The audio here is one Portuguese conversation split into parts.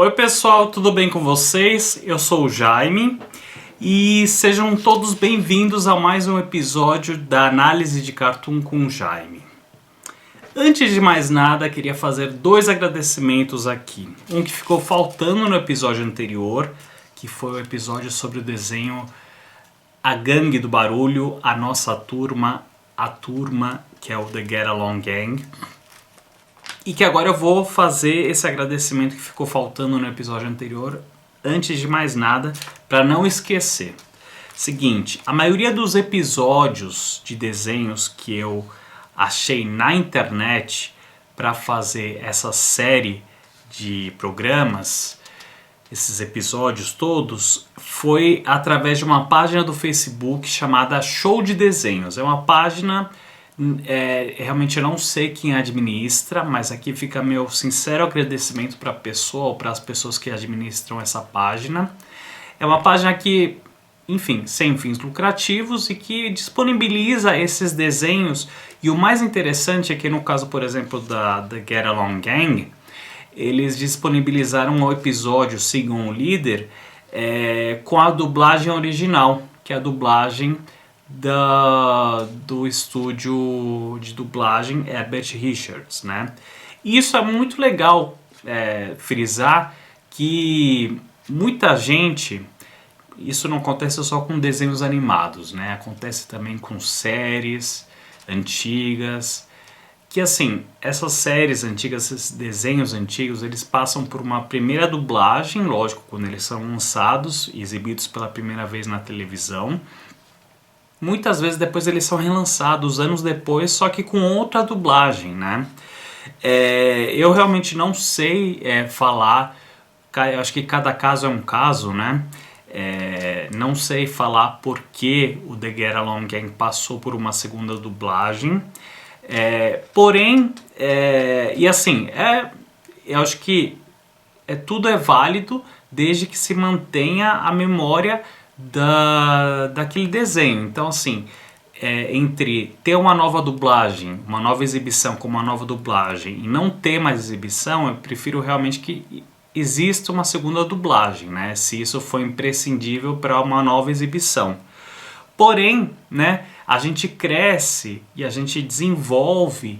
Oi pessoal, tudo bem com vocês? Eu sou o Jaime e sejam todos bem-vindos a mais um episódio da Análise de Cartoon com o Jaime. Antes de mais nada, queria fazer dois agradecimentos aqui. Um que ficou faltando no episódio anterior, que foi o episódio sobre o desenho A Gangue do Barulho, a nossa turma, a turma que é o The Get Along Gang. E que agora eu vou fazer esse agradecimento que ficou faltando no episódio anterior, antes de mais nada, para não esquecer. Seguinte, a maioria dos episódios de desenhos que eu achei na internet para fazer essa série de programas, esses episódios todos, foi através de uma página do Facebook chamada Show de Desenhos. É uma página... realmente eu não sei quem administra, mas aqui fica meu sincero agradecimento para a pessoa ou para as pessoas que administram essa página. É uma página que, enfim, sem fins lucrativos e que disponibiliza esses desenhos. E o mais interessante é que no caso, por exemplo, da Get Along Gang, eles disponibilizaram o episódio Sigam o Líder com a dublagem original, que é a dublagem do estúdio de dublagem Herbert Richards, né? E isso é muito legal frisar que muita gente, isso não acontece só com desenhos animados, né? Acontece também com séries antigas, que assim, essas séries antigas, esses desenhos antigos, eles passam por uma primeira dublagem, lógico, quando eles são lançados e exibidos pela primeira vez na televisão. Muitas vezes depois eles são relançados anos depois, só que com outra dublagem, né? Eu realmente não sei falar, acho que cada caso é um caso, né? Não sei falar por que o The Get Along Gang passou por uma segunda dublagem, porém, e assim, eu acho que tudo é válido desde que se mantenha a memória daquele desenho. Então assim, entre ter uma nova dublagem, uma nova exibição com uma nova dublagem e não ter mais exibição, eu prefiro realmente que exista uma segunda dublagem, né? Se isso for imprescindível para uma nova exibição. Porém, né, a gente cresce e a gente desenvolve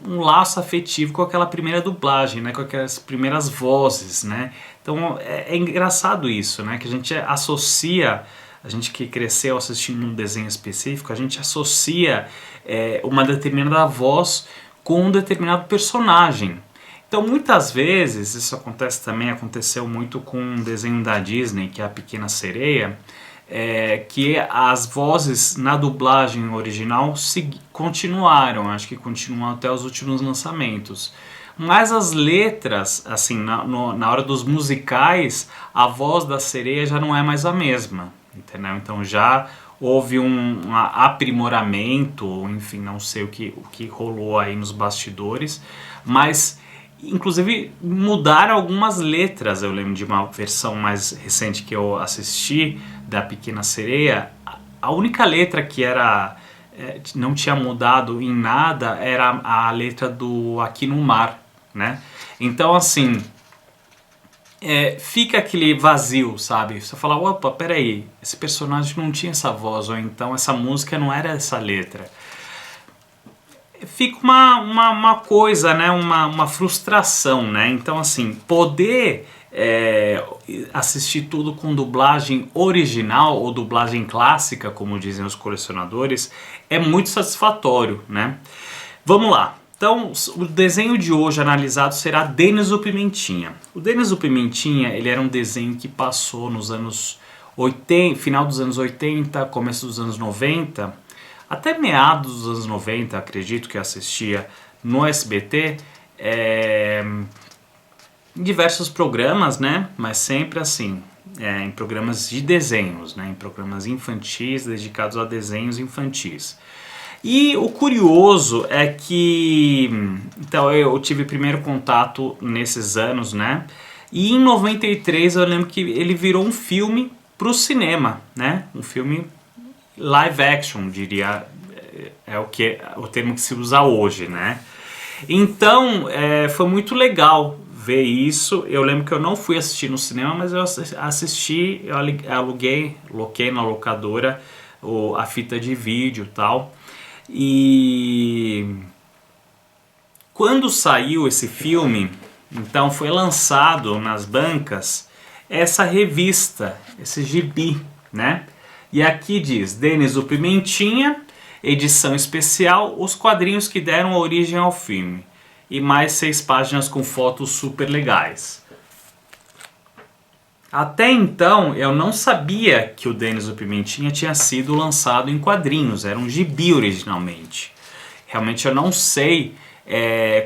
um laço afetivo com aquela primeira dublagem, né, com aquelas primeiras vozes, né? Então é engraçado isso, né, que a gente associa, a gente que cresceu assistindo um desenho específico, a gente associa uma determinada voz com um determinado personagem. Então muitas vezes, isso aconteceu muito com um desenho da Disney, que é A Pequena Sereia, que as vozes na dublagem original continuaram, acho que continuam até os últimos lançamentos. Mas as letras, assim, na hora dos musicais, a voz da sereia já não é mais a mesma, entendeu? Então já houve um aprimoramento, enfim, não sei o que rolou aí nos bastidores, mas inclusive mudaram algumas letras. Eu lembro de uma versão mais recente que eu assisti da Pequena Sereia, a única letra que não tinha mudado em nada era a letra do Aqui no Mar, né? Então assim, fica aquele vazio, sabe? Você fala, opa, peraí, esse personagem não tinha essa voz, ou então essa música não era essa letra. Fica uma coisa, né? Uma frustração, né? Então assim, poder assistir tudo com dublagem original ou dublagem clássica, como dizem os colecionadores, é muito satisfatório, né? Vamos lá. Então, o desenho de hoje analisado será Denis o Pimentinha. O Denis o Pimentinha, ele era um desenho que passou nos anos 80, final dos anos 80, começo dos anos 90, até meados dos anos 90, acredito que assistia no SBT, em diversos programas, né? Mas sempre assim, em programas de desenhos, né? Em programas infantis, dedicados a desenhos infantis. E o curioso é que, então eu tive primeiro contato nesses anos, né? E em 93 eu lembro que ele virou um filme para o cinema, né? Um filme live action, diria, o termo que se usa hoje, né? Então foi muito legal ver isso. Eu lembro que eu não fui assistir no cinema, mas eu assisti, eu loquei na locadora a fita de vídeo e tal. E quando saiu esse filme, então foi lançado nas bancas essa revista, esse gibi, né? E aqui diz, Denis o Pimentinha, edição especial, os quadrinhos que deram origem ao filme. E mais 6 páginas com fotos super legais. Até então eu não sabia que o Denis o Pimentinha tinha sido lançado em quadrinhos, era um gibi originalmente. Realmente eu não sei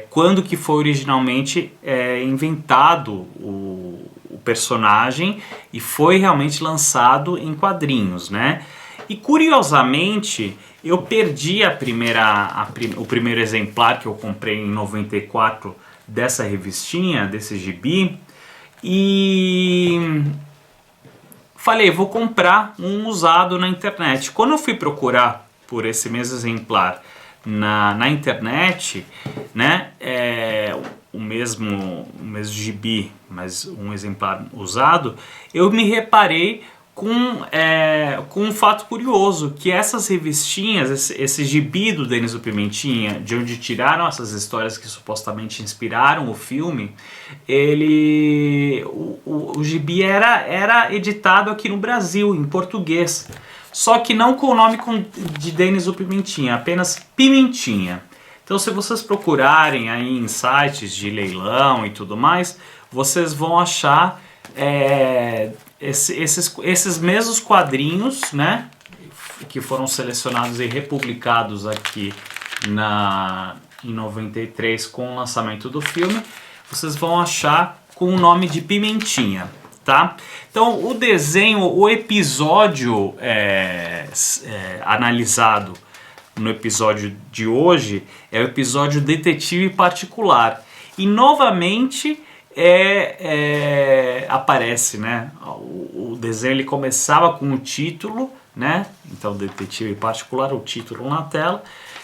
quando que foi originalmente inventado o personagem e foi realmente lançado em quadrinhos, né? E curiosamente eu perdi o primeiro exemplar que eu comprei em 94 dessa revistinha, desse gibi, e falei, vou comprar um usado na internet. Quando eu fui procurar por esse mesmo exemplar na internet, né, o mesmo gibi, mas um exemplar usado, eu me reparei com um fato curioso, que essas revistinhas, esse gibi do Denis o Pimentinha, de onde tiraram essas histórias que supostamente inspiraram o filme, o gibi era editado aqui no Brasil, em português, só que não com o nome de Denis o Pimentinha, apenas Pimentinha. Então se vocês procurarem aí em sites de leilão e tudo mais, vocês vão achar esses mesmos quadrinhos, né, que foram selecionados e republicados aqui em 93 com o lançamento do filme, vocês vão achar com o nome de Pimentinha, tá? Então o desenho, o episódio analisado no episódio de hoje é o episódio Detetive Particular, e novamente aparece, né? O desenho ele começava com o título, né? Então Detetive Particular, o título na tela,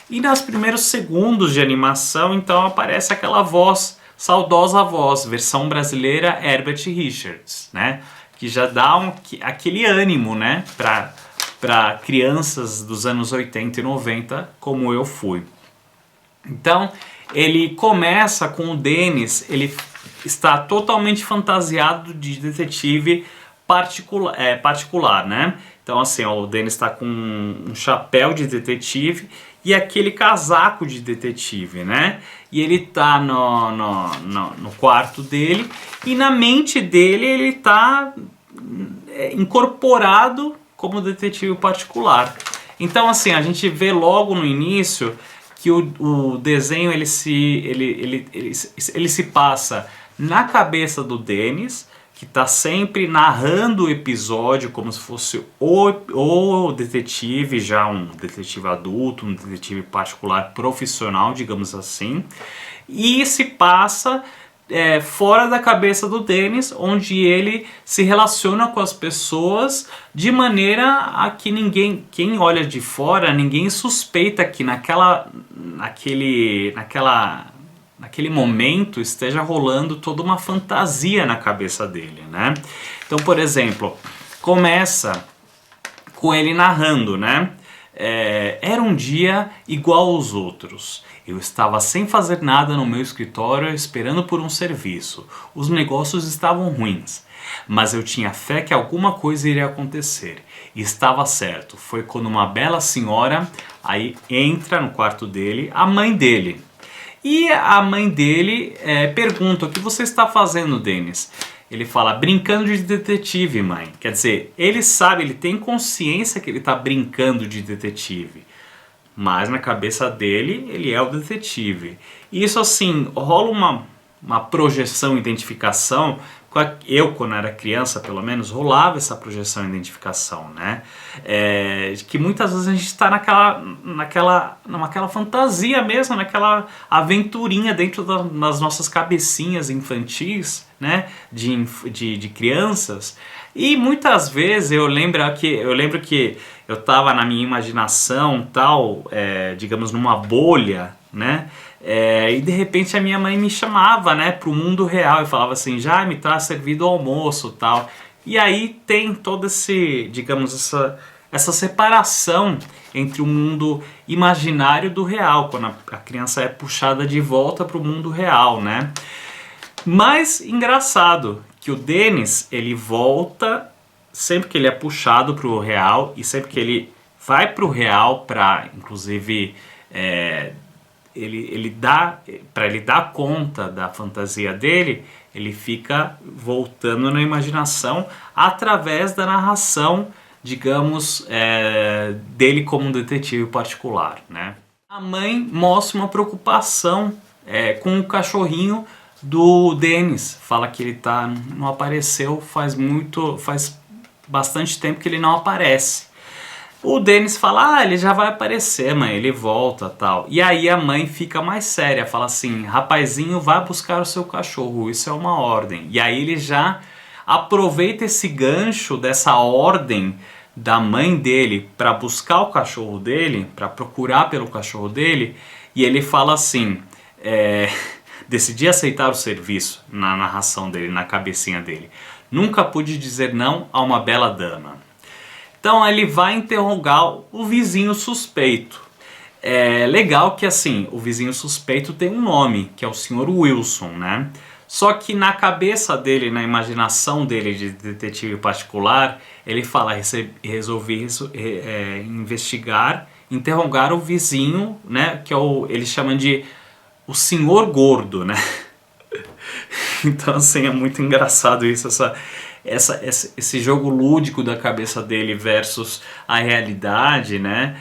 e nos primeiros segundos de animação então aparece aquela voz, saudosa voz, versão brasileira Herbert Richards, né? Que já dá aquele ânimo, né? Para crianças dos anos 80 e 90 como eu fui. Então ele começa com o Denis, ele está totalmente fantasiado de detetive particular, né? Então assim, o Denis está com um chapéu de detetive e aquele casaco de detetive, né? E ele está no quarto dele e na mente dele ele está incorporado como detetive particular. Então assim, a gente vê logo no início que o desenho ele se passa na cabeça do Denis, que está sempre narrando o episódio como se fosse o detetive, já um detetive adulto, um detetive particular profissional, digamos assim, e se passa fora da cabeça do Denis, onde ele se relaciona com as pessoas de maneira a que quem olha de fora, ninguém suspeita que naquele momento esteja rolando toda uma fantasia na cabeça dele, né? Então, por exemplo, começa com ele narrando, né? Era um dia igual aos outros. Eu estava sem fazer nada no meu escritório esperando por um serviço. Os negócios estavam ruins, mas eu tinha fé que alguma coisa iria acontecer. E estava certo. Foi quando uma bela senhora aí entra no quarto dele, a mãe dele. E a mãe dele pergunta: o que você está fazendo, Denis? Ele fala: brincando de detetive, mãe. Quer dizer, ele sabe, ele tem consciência que ele está brincando de detetive. Mas na cabeça dele, ele é o detetive. E isso assim, rola uma projeção, identificação. Eu, quando era criança, pelo menos, rolava essa projeção e identificação, né? Que muitas vezes a gente está naquela fantasia mesmo, naquela aventurinha dentro das nossas cabecinhas infantis, né? De crianças. E muitas vezes eu lembro que eu estava na minha imaginação, tal, digamos, numa bolha, né? E de repente a minha mãe me chamava, né, para o mundo real e falava assim, Jaime, tá servido o almoço, tal. E aí tem todo esse, digamos, essa separação entre o mundo imaginário do real, quando a criança é puxada de volta para o mundo real, né? Mas engraçado que o Dennis, ele volta sempre que ele é puxado para o real e sempre que ele vai para o real para, inclusive, ele para ele dar conta da fantasia dele, ele fica voltando na imaginação através da narração, digamos, dele como um detetive particular, né? A mãe mostra uma preocupação com o cachorrinho do Dennis, fala que ele não apareceu faz bastante tempo que ele não aparece. O Dennis fala, ele já vai aparecer, mãe, ele volta, tal. E aí a mãe fica mais séria, fala assim, rapazinho, vai buscar o seu cachorro, isso é uma ordem. E aí ele já aproveita esse gancho dessa ordem da mãe dele para buscar o cachorro dele, para procurar pelo cachorro dele, e ele fala assim, decidi aceitar o serviço, na narração dele, na cabecinha dele. Nunca pude dizer não a uma bela dama. Então ele vai interrogar o vizinho suspeito. É legal que assim, o vizinho suspeito tem um nome, que é o Sr. Wilson, né? Só que na cabeça dele, na imaginação dele de detetive particular, ele fala, resolvi investigar, interrogar o vizinho, né? Que ele chama de o senhor gordo, né? Então assim, é muito engraçado isso, esse jogo lúdico da cabeça dele versus a realidade, né?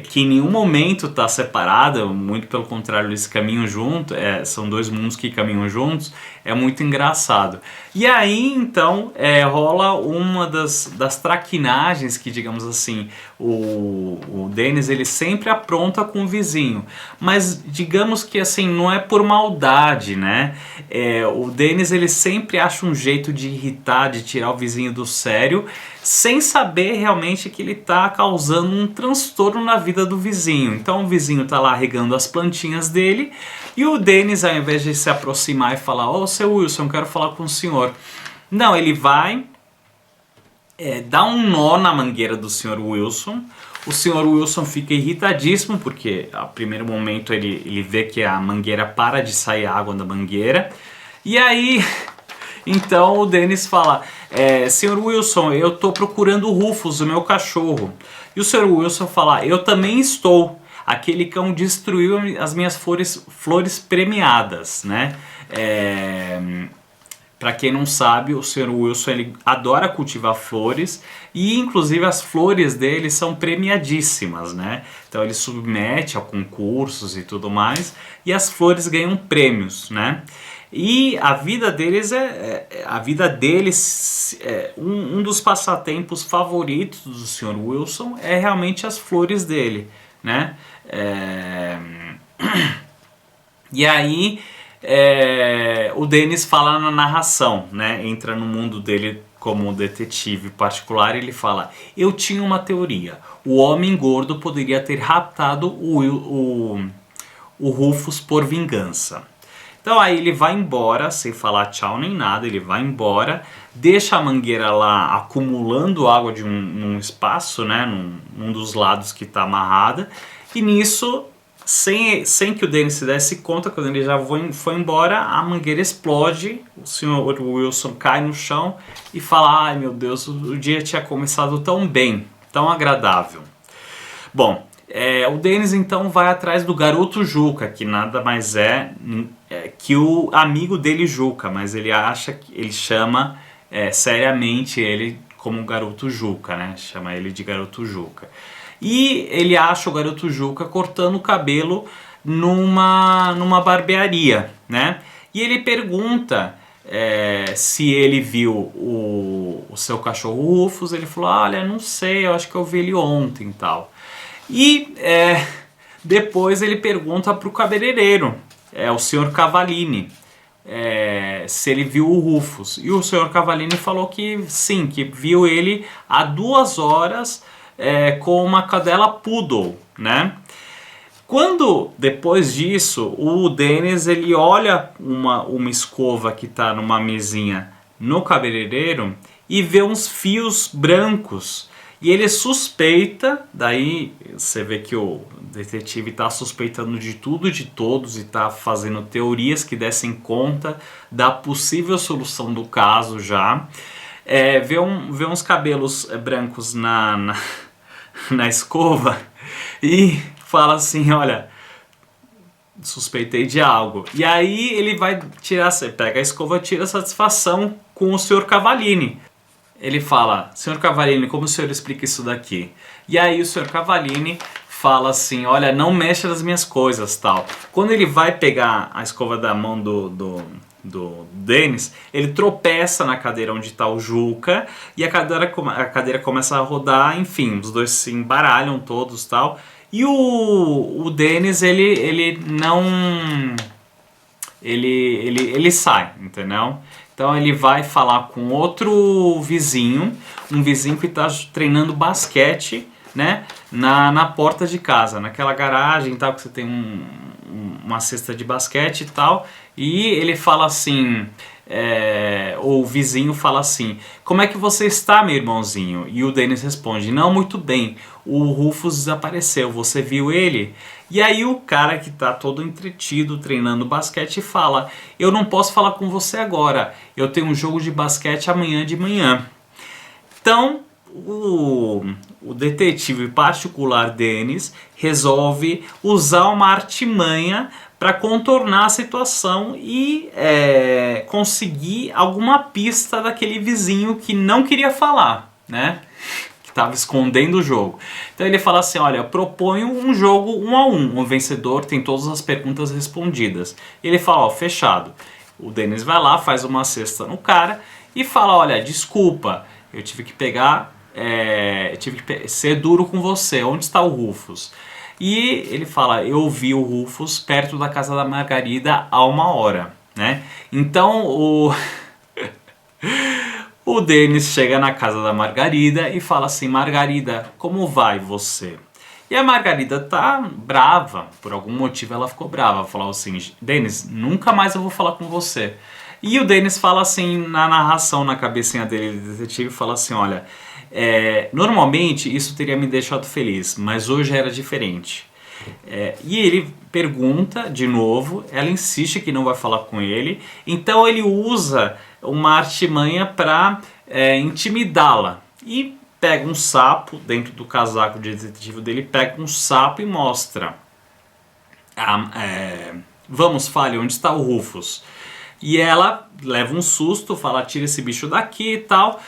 Que em nenhum momento está separada, muito pelo contrário, eles caminham juntos, são dois mundos que caminham juntos, é muito engraçado. E aí então rola uma das traquinagens que, digamos assim, o Dennis ele sempre apronta com o vizinho, mas digamos que assim, não é por maldade, né? O Dennis ele sempre acha um jeito de irritar, de tirar o vizinho do sério, sem saber realmente que ele está causando um transtorno na vida do vizinho. Então o vizinho está lá regando as plantinhas dele e o Dennis, ao invés de se aproximar e falar, ô seu Wilson, eu quero falar com o senhor. Não, ele vai dar um nó na mangueira do Sr. Wilson. O Sr. Wilson fica irritadíssimo porque a primeiro momento ele vê que a mangueira para de sair água da mangueira. E aí, então o Dennis fala, Sr. Wilson, eu estou procurando o Rufus, o meu cachorro. E o Sr. Wilson fala, eu também estou. Aquele cão destruiu as minhas flores premiadas, né? Para quem não sabe, o Sr. Wilson ele adora cultivar flores e inclusive as flores dele são premiadíssimas, né? Então ele submete a concursos e tudo mais e as flores ganham prêmios, né? E a vida deles um dos passatempos favoritos do Sr. Wilson é realmente as flores dele, né? E aí o Dennis fala na narração, né? Entra no mundo dele como detetive particular e ele fala, eu tinha uma teoria, o homem gordo poderia ter raptado o Rufus por vingança. Então aí ele vai embora, sem falar tchau nem nada, ele vai embora, deixa a mangueira lá acumulando água num espaço, né, num dos lados que está amarrada, e nisso, sem que o Dennis se desse conta, quando ele já foi embora, a mangueira explode, o Sr. Wilson cai no chão e fala, ai meu Deus, o dia tinha começado tão bem, tão agradável. Bom, o Dennis então vai atrás do garoto Juca, que nada mais que o amigo dele Juca, mas ele chama seriamente ele como garoto Juca, né? Chama ele de garoto Juca. E ele acha o garoto Juca cortando o cabelo numa barbearia, né? E ele pergunta se ele viu o seu cachorro Rufus. Ele falou, olha, não sei, eu acho que eu vi ele ontem e tal. E depois ele pergunta para o cabeleireiro, o Sr. Cavallini, se ele viu o Rufus. E o Sr. Cavallini falou que sim, que viu ele há 2 horas com uma cadela poodle, né? Quando, depois disso, o Dennis ele olha uma escova que está numa mesinha no cabeleireiro e vê uns fios brancos. E ele suspeita, daí você vê que o detetive está suspeitando de tudo e de todos e está fazendo teorias que dessem conta da possível solução do caso já. Vê uns cabelos brancos na escova e fala assim, olha, suspeitei de algo. E aí ele vai tirar, você pega a escova e tira satisfação com o Sr. Cavallini. Ele fala, Sr. Cavallini, como o senhor explica isso daqui? E aí o Sr. Cavallini fala assim, olha, não mexa nas minhas coisas, tal. Quando ele vai pegar a escova da mão do Dennis, ele tropeça na cadeira onde está o Juca e a cadeira começa a rodar, enfim, os dois se embaralham todos, tal. E o Dennis, ele sai, entendeu? Então ele vai falar com outro vizinho, um vizinho que está treinando basquete, né, na porta de casa, naquela garagem, tal, que você tem uma cesta de basquete e tal, e ele fala assim, o vizinho fala assim, como é que você está, meu irmãozinho? E o Dennis responde, não muito bem, o Rufus desapareceu, você viu ele? E aí o cara que está todo entretido treinando basquete fala, eu não posso falar com você agora, eu tenho um jogo de basquete amanhã de manhã. Então o detetive particular Dennis resolve usar uma artimanha para contornar a situação e conseguir alguma pista daquele vizinho que não queria falar, né? Que estava escondendo o jogo. Então ele fala assim, olha, eu proponho um jogo 1 a 1, o vencedor tem todas as perguntas respondidas. Ele fala, ó, fechado. O Dennis vai lá, faz uma cesta no cara e fala, olha, desculpa, eu tive que ser duro com você, onde está o Rufus? E ele fala, eu vi o Rufus perto da casa da Margarida há 1 hora, né? Então o Dennis chega na casa da Margarida e fala assim, Margarida, como vai você? E a Margarida tá brava, por algum motivo ela ficou brava, falou assim, Dennis, nunca mais eu vou falar com você. E o Dennis fala assim, na narração, na cabecinha dele, do detetive, fala assim, olha, normalmente isso teria me deixado feliz, mas hoje era diferente. E ele pergunta de novo, ela insiste que não vai falar com ele, então ele usa uma artimanha para intimidá-la e pega um sapo dentro do casaco de detetive dele, pega um sapo e mostra. Vamos, fale, onde está o Rufus? E ela leva um susto, fala, tira esse bicho daqui e tal,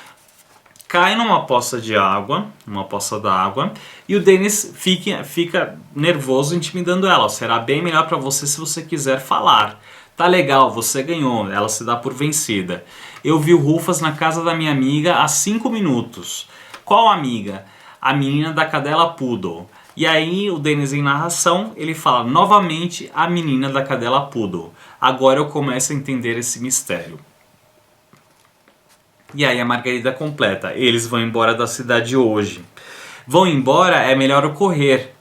cai numa poça d'água, e o Dennis fica nervoso intimidando ela. Será bem melhor para você se você quiser falar. Tá legal, você ganhou, ela se dá por vencida. Eu vi o Rufus na casa da minha amiga há 5 minutos. Qual amiga? A menina da cadela Poodle. E aí o Dennis em narração, ele fala novamente a menina da cadela Poodle. Agora eu começo a entender esse mistério. E aí a Margarida completa, eles vão embora da cidade hoje. Vão embora, é melhor eu correr,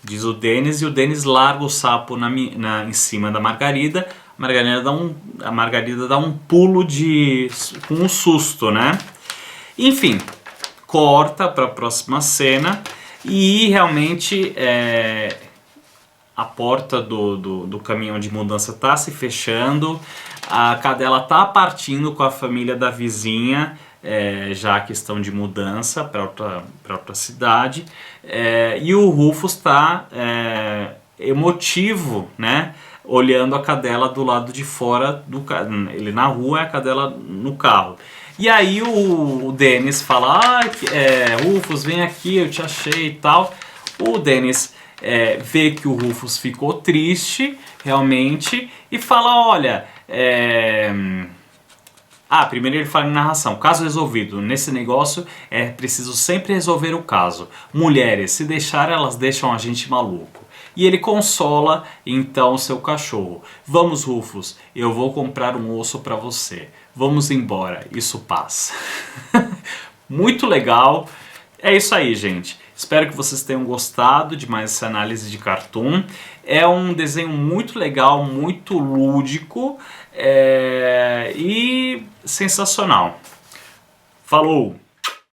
diz o Dennis, e o Dennis larga o sapo em cima da Margarida. A Margarida dá um pulo com um susto, né? Enfim, corta para a próxima cena e realmente a porta do caminhão de mudança está se fechando, a cadela está partindo com a família da vizinha, já que estão de mudança para outra cidade, e o Rufus está emotivo, né? Olhando a cadela do lado de fora do carro, ele na rua e a cadela no carro. E aí o Dennis fala, Rufus, vem aqui, eu te achei e tal. O Dennis vê que o Rufus ficou triste, realmente, e fala, olha, primeiro ele fala em narração, caso resolvido, nesse negócio é preciso sempre resolver o caso. Mulheres, se deixar, elas deixam a gente maluco. E ele consola então seu cachorro. Vamos, Rufus, eu vou comprar um osso para você. Vamos embora, isso passa. Muito legal. É isso aí, gente. Espero que vocês tenham gostado de mais essa análise de cartoon. É um desenho muito legal, muito lúdico e sensacional. Falou!